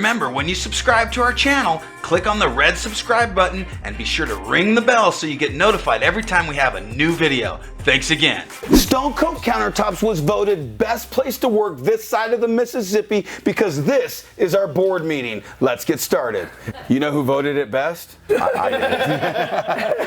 remember, when you subscribe to our channel, click on the red subscribe button and be sure to ring the bell so you get notified every time we have a new video. Thanks again. Stone Coat Countertops was voted best place to work this side of the Mississippi because this is our board meeting. Let's get started. You know who voted it best? I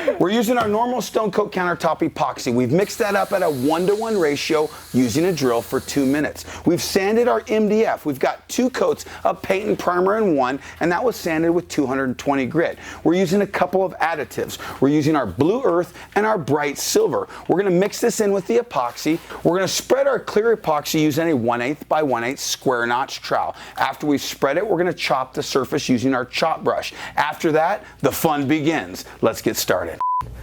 did. We're using our normal Stone Coat Countertop Epoxy. We've mixed that up at a 1-to-1 ratio using a drill for 2 minutes. We've sanded our MDF. We've got 2 coats of paint and primer in one, and that was sanded with 220 grit. We're using a couple of additives. We're using our blue earth and our bright silver. We're going to mix this in with the epoxy. We're going to spread our clear epoxy using a 1/8 by 1/8 square notch trowel. After we've spread it, we're going to chop the surface using our chop brush. After that, the fun begins. Let's get started.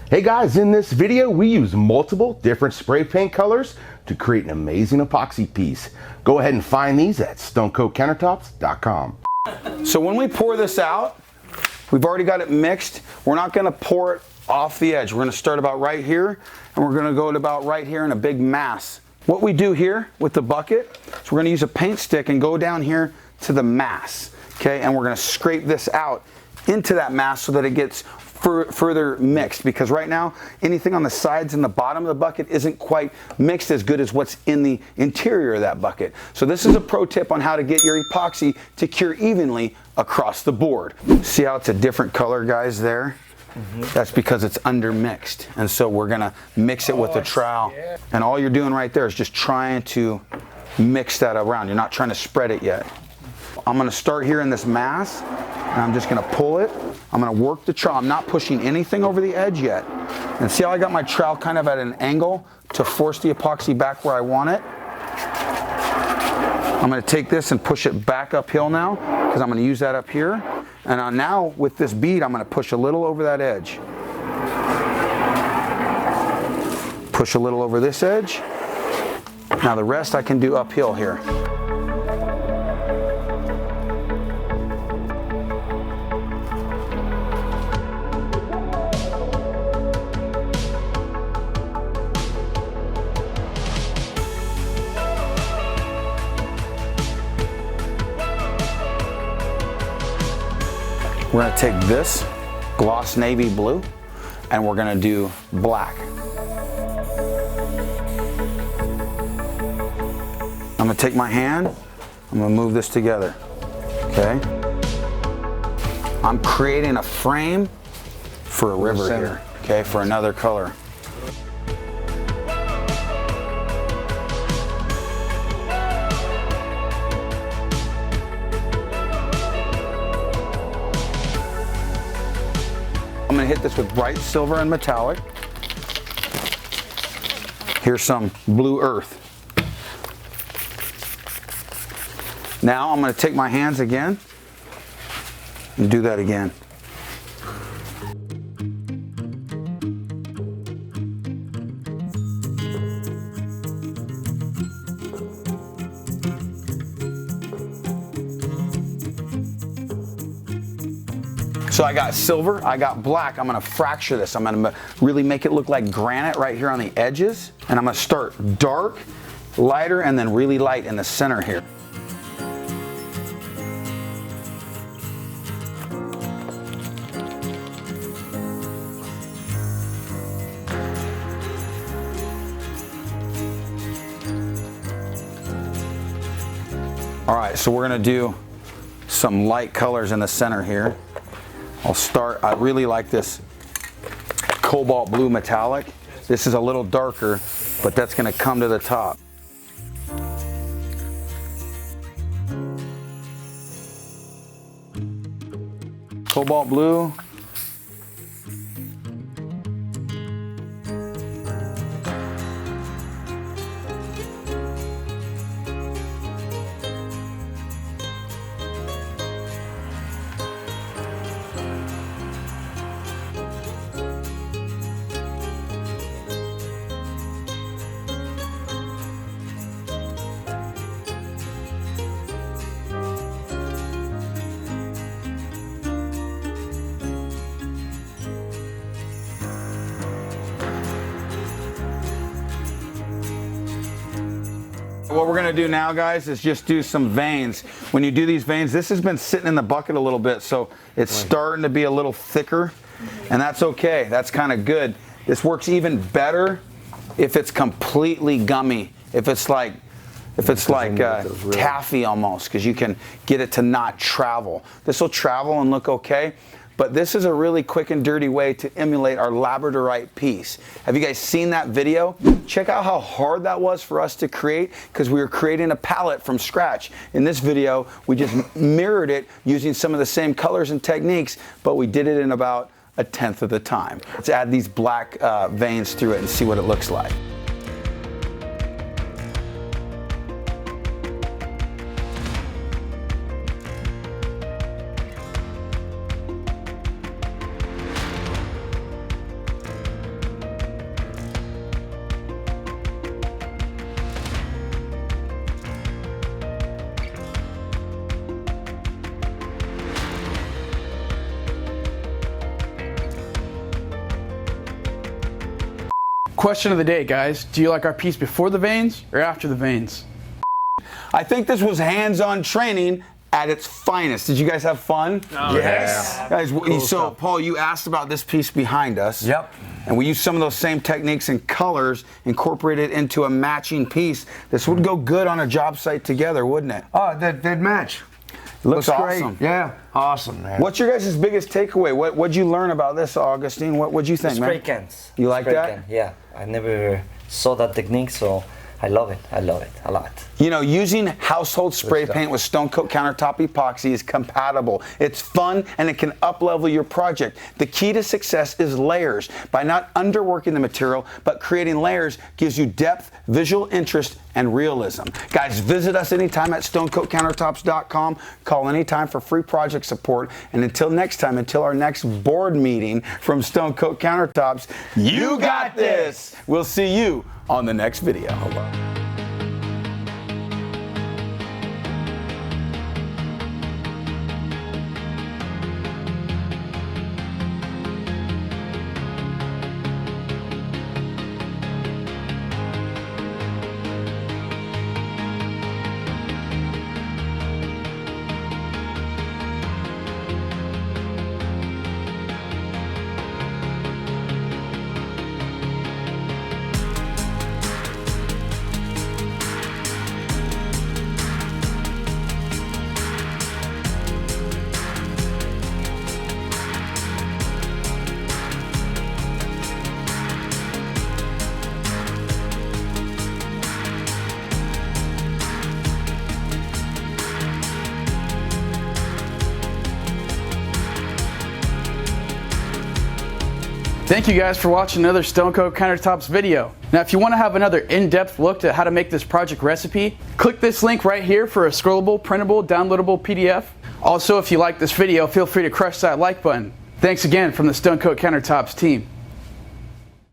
Hey guys, in this video we use multiple different spray paint colors to create an amazing epoxy piece. Go ahead and find these at stonecoatcountertops.com. So when we pour this out, we've already got it mixed. We're not going to pour it off the edge. We're going to start about right here, and we're going to go to about right here in a big mass. What we do here with the bucket is we're going to use a paint stick and go down here to the mass, okay? And we're going to scrape this out into that mass so that it gets further mixed, because right now anything on the sides and the bottom of the bucket isn't quite mixed as good as what's in the interior of that bucket. So this is a pro tip on how to get your epoxy to cure evenly across the board. See how it's a different color, guys, there? That's because it's undermixed, and so we're gonna mix it with the trowel. And all you're doing right there is just trying to mix that around. You're not trying to spread it yet. I'm gonna start here in this mass, and I'm just gonna pull it. I'm gonna work the trowel. I'm not pushing anything over the edge yet. And see how I got my trowel kind of at an angle to force the epoxy back where I want it? I'm gonna take this and push it back uphill now, because I'm gonna use that up here. And now with this bead, I'm gonna push a little over that edge. Push a little over this edge. Now the rest I can do uphill here. We're going to take this gloss navy blue and we're going to do black. I'm going to take my hand, I'm going to move this together, okay? I'm creating a frame for a river here, okay, for another color. I'm going to hit this with bright silver and metallic. Here's some blue earth. Now I'm going to take my hands again and do that again. So I got silver, I got black. I'm gonna fracture this. I'm gonna really make it look like granite right here on the edges. And I'm gonna start dark, lighter, and then really light in the center here. All right, so we're gonna do some light colors in the center here. I really like this cobalt blue metallic. This is a little darker, but that's going to come to the top. Cobalt blue. What we're gonna do now, guys, is just do some veins. When you do these veins, this has been sitting in the bucket a little bit, so it's starting to be a little thicker, and that's okay. That's kind of good. This works even better if it's completely gummy. If it's like taffy almost, because you can get it to not travel. This will travel and look okay, but this is a really quick and dirty way to emulate our labradorite piece. Have you guys seen that video? Check out how hard that was for us to create, because we were creating a palette from scratch. In this video, we just mirrored it using some of the same colors and techniques, but we did it in about 1/10 of the time. Let's add these black veins through it and see what it looks like. Question of the day, guys. Do you like our piece before the veins or after the veins? I think this was hands-on training at its finest. Did you guys have fun? Oh, yes. Guys, so Paul, you asked about this piece behind us. Yep. And we used some of those same techniques and colors, incorporated into a matching piece. This would go good on a job site together, wouldn't it? Oh, they'd match. Looks great. awesome. Yeah, awesome, man. What's your guys' biggest takeaway? What'd you learn about this, Augustine? What'd you think, Spray man? cans. You like Spray that? can. Yeah, I never saw that technique, so I love it. I love it a lot. You know, using household spray paint with Stone Coat Countertop Epoxy is compatible. It's fun and it can up-level your project. The key to success is layers. By not underworking the material, but creating layers gives you depth, visual interest, and realism. Guys, visit us anytime at stonecoatcountertops.com. Call anytime for free project support. And until next time, until our next board meeting from Stone Coat Countertops, you got this. We'll see you on the next video. Thank you guys for watching another Stone Coat Countertops video. Now if you want to have another in-depth look at how to make this project recipe, click this link right here for a scrollable, printable, downloadable PDF. Also, if you like this video, feel free to crush that like button. Thanks again from the Stone Coat Countertops team.